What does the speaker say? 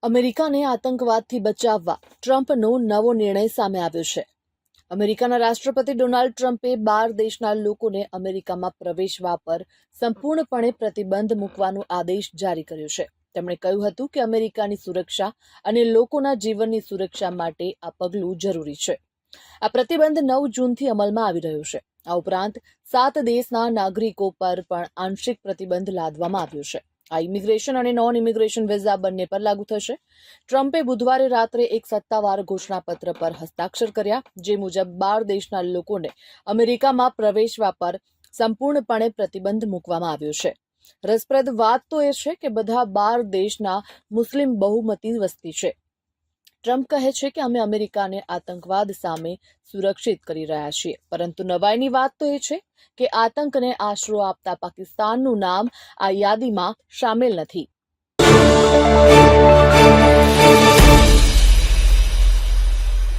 અમેરિકાને આતંકવાદથી બચાવવા ટ્રમ્પનો નવો નિર્ણય સામે આવ્યો છે. અમેરિકાના રાષ્ટ્રપતિ ડોનાલ્ડ ટ્રમ્પે 12 દેશના લોકોને અમેરિકામાં પ્રવેશવા પર સંપૂર્ણપણે પ્રતિબંધ મૂકવાનો આદેશ જારી કર્યો છે. તેમણે કહ્યું હતું કે અમેરિકાની સુરક્ષા અને લોકોના જીવનની સુરક્ષા માટે આ પગલું જરૂરી છે. આ પ્રતિબંધ 9 જૂનથી અમલમાં આવી રહ્યો છે. આ ઉપરાંત 7 દેશના નાગરિકો પર પણ આંશિક પ્રતિબંધ લાદવામાં આવ્યો છે. આ ઇમિગ્રેશન અને નોન ઇમિગ્રેશન વિઝા બંને પર લાગુ થશે. ટ્રમ્પે બુધવારે રાત્રે એક સત્તાવાર ઘોષણાપત્ર પર હસ્તાક્ષર કર્યા, જે મુજબ 12 દેશના લોકોને અમેરિકામાં પ્રવેશવા પર સંપૂર્ણપણે પ્રતિબંધ મૂકવામાં આવ્યો છે. રસપ્રદ વાત તો એ છે કે બધા 12 દેશના મુસ્લિમ બહુમતી વસ્તી છે. ટ્રમ્પ કહે છે કે અમે અમેરિકાને આતંકવાદ સામે સુરક્ષિત કરી રહ્યા છીએ, પરંતુ નવાઈની વાત તો એ છે કે આતંકને આશરો આપતા પાકિસ્તાનનું નામ આ યાદીમાં સામેલ નથી.